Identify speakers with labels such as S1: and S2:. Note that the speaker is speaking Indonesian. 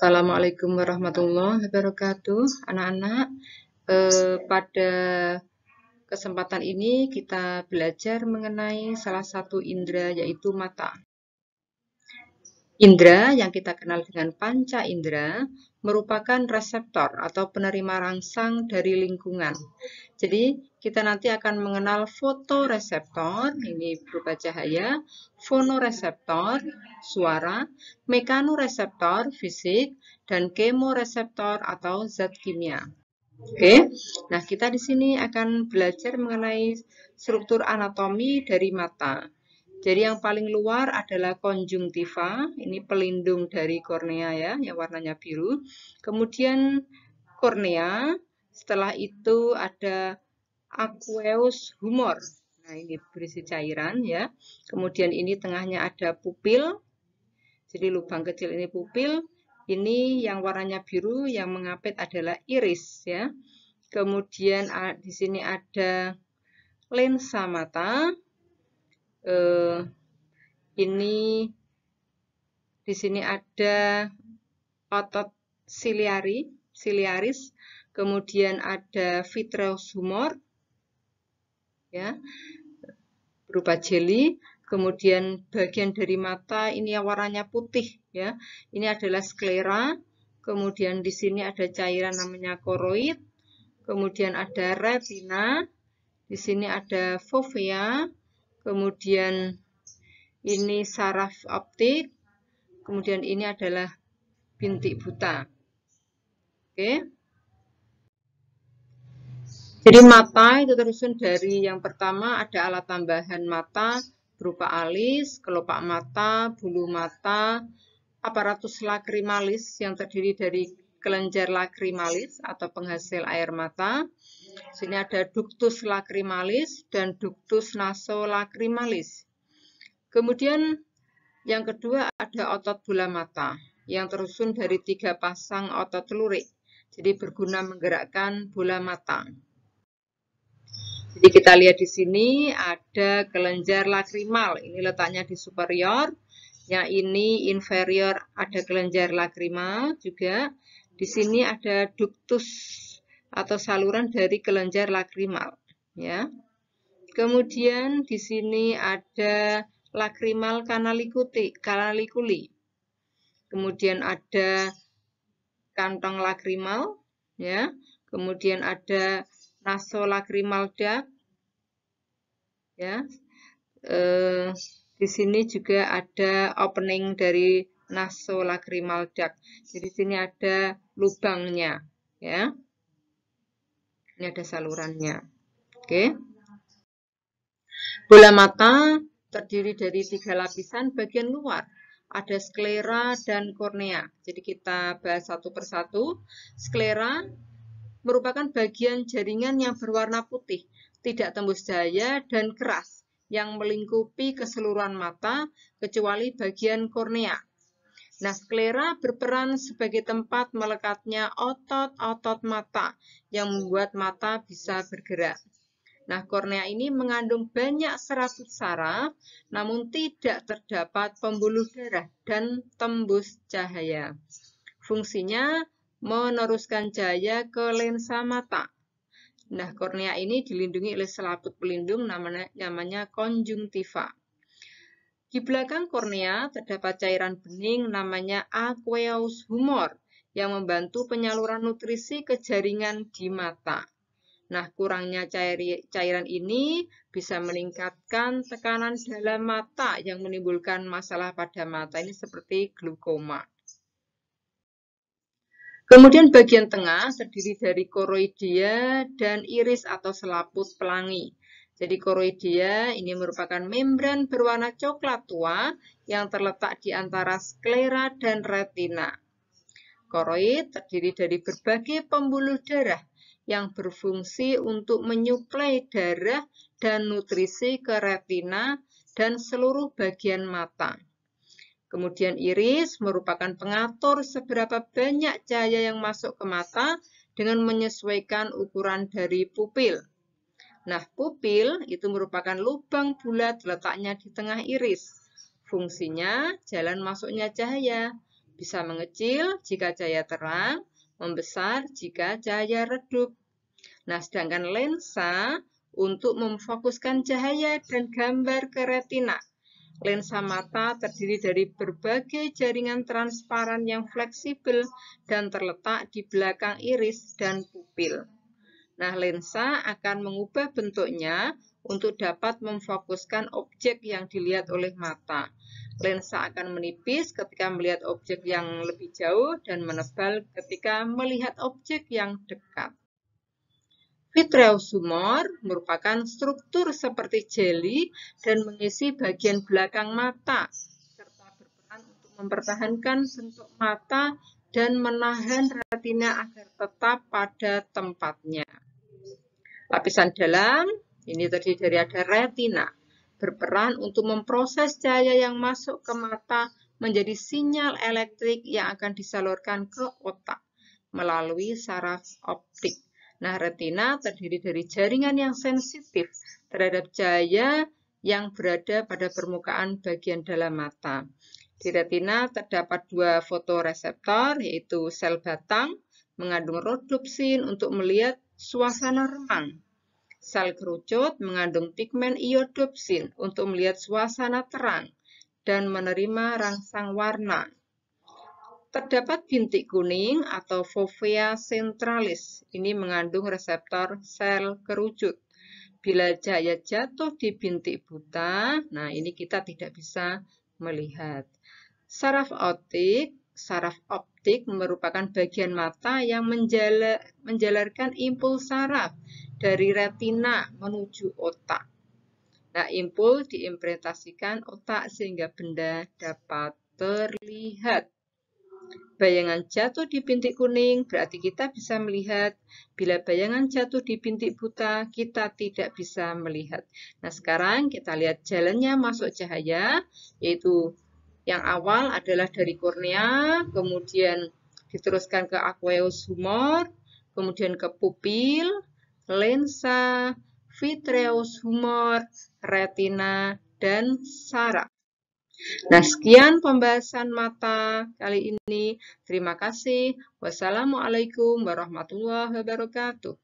S1: Assalamualaikum warahmatullahi wabarakatuh, anak-anak. Pada kesempatan ini kita belajar mengenai salah satu indera, yaitu mata. Indera yang kita kenal dengan panca indera merupakan reseptor atau penerima rangsang dari lingkungan. Jadi kita nanti akan mengenal fotoreseptor, ini berupa cahaya, fonoreseptor, suara, mekanoreseptor, fisik, dan kemoreseptor atau zat kimia. Oke, nah kita di sini akan belajar mengenai struktur anatomi dari mata. Jadi yang paling luar adalah konjungtiva, ini pelindung dari kornea ya, yang warnanya biru. Kemudian kornea, setelah itu ada aqueous humor. Nah, ini berisi cairan ya. Kemudian ini tengahnya ada pupil. Jadi lubang kecil ini pupil. Ini yang warnanya biru yang mengapit adalah iris ya. Kemudian di sini ada lensa mata. Ini di sini ada otot ciliaris, kemudian ada vitreous humor ya, berupa jeli. Kemudian bagian dari mata ini yang warnanya putih ya. Ini adalah sklera. Kemudian di sini ada cairan namanya koroid. Kemudian ada retina. Di sini ada fovea. Kemudian ini saraf optik. Kemudian ini adalah bintik buta. Oke. Jadi mata itu tersusun dari yang pertama ada alat tambahan mata berupa alis, kelopak mata, bulu mata, aparatus lakrimalis yang terdiri dari kelenjar lakrimalis atau penghasil air mata. Sini ada ductus lacrimalis dan ductus nasolacrimalis. Kemudian yang kedua ada otot bola mata yang tersusun dari 3 pasang otot lurik. Jadi berguna menggerakkan bola mata. Jadi kita lihat di sini ada kelenjar lakrimal. Ini letaknya di superior. Yang ini inferior ada kelenjar lakrimal juga. Di sini ada ductus atau saluran dari kelenjar lakrimal. Ya. Kemudian di sini ada lakrimal kanalikuli. Kemudian ada kantong lakrimal. Ya. Kemudian ada nasolacrimal duct. Ya. Di sini juga ada opening dari nasolacrimal duct. Jadi di sini ada lubangnya, ya. Ini ada salurannya. Oke. Bola mata terdiri dari 3 lapisan bagian luar. Ada sklera dan kornea. Jadi kita bahas satu persatu. Sklera merupakan bagian jaringan yang berwarna putih, tidak tembus cahaya dan keras, yang melingkupi keseluruhan mata kecuali bagian kornea. Nah, sklera berperan sebagai tempat melekatnya otot-otot mata yang membuat mata bisa bergerak. Nah, kornea ini mengandung banyak serabut saraf, namun tidak terdapat pembuluh darah dan tembus cahaya. Fungsinya meneruskan cahaya ke lensa mata. Nah, kornea ini dilindungi oleh selaput pelindung namanya konjungtiva. Di belakang kornea terdapat cairan bening namanya aqueous humor yang membantu penyaluran nutrisi ke jaringan di mata. Nah, kurangnya cairan ini bisa meningkatkan tekanan dalam mata yang menimbulkan masalah pada mata. Ini seperti glaukoma. Kemudian bagian tengah terdiri dari koroidea dan iris atau selaput pelangi. Jadi koroidea ini merupakan membran berwarna coklat tua yang terletak di antara sklera dan retina. Koroid terdiri dari berbagai pembuluh darah yang berfungsi untuk menyuplai darah dan nutrisi ke retina dan seluruh bagian mata. Kemudian iris merupakan pengatur seberapa banyak cahaya yang masuk ke mata dengan menyesuaikan ukuran dari pupil. Nah, pupil itu merupakan lubang bulat letaknya di tengah iris. Fungsinya jalan masuknya cahaya. Bisa mengecil jika cahaya terang, membesar jika cahaya redup. Nah, sedangkan lensa untuk memfokuskan cahaya dan gambar ke retina. Lensa mata terdiri dari berbagai jaringan transparan yang fleksibel dan terletak di belakang iris dan pupil. Nah, lensa akan mengubah bentuknya untuk dapat memfokuskan objek yang dilihat oleh mata. Lensa akan menipis ketika melihat objek yang lebih jauh dan menebal ketika melihat objek yang dekat. Vitreous humor merupakan struktur seperti jeli dan mengisi bagian belakang mata, serta berperan untuk mempertahankan bentuk mata dan menahan retina agar tetap pada tempatnya. Lapisan dalam ini terdiri dari ada retina, berperan untuk memproses cahaya yang masuk ke mata menjadi sinyal elektrik yang akan disalurkan ke otak melalui saraf optik. Nah, retina terdiri dari jaringan yang sensitif terhadap cahaya yang berada pada permukaan bagian dalam mata. Di retina terdapat dua fotoreseptor, yaitu sel batang mengandung rhodopsin untuk melihat suasana remang. Sel kerucut mengandung pigmen iodopsin untuk melihat suasana terang dan menerima rangsang warna. Terdapat bintik kuning atau fovea centralis. Ini mengandung reseptor sel kerucut. Bila cahaya jatuh di bintik buta, nah ini kita tidak bisa melihat. Saraf optik merupakan bagian mata yang menjalarkan impuls saraf dari retina menuju otak. Nah, impuls diimplementasikan otak sehingga benda dapat terlihat. Bayangan jatuh di bintik kuning berarti kita bisa melihat. Bila bayangan jatuh di bintik buta, kita tidak bisa melihat. Nah, sekarang kita lihat jalannya masuk cahaya, yaitu yang awal adalah dari kornea, kemudian diteruskan ke aqueous humor, kemudian ke pupil, lensa, vitreous humor, retina, dan saraf. Nah, sekian pembahasan mata kali ini. Terima kasih. Wassalamualaikum warahmatullahi wabarakatuh.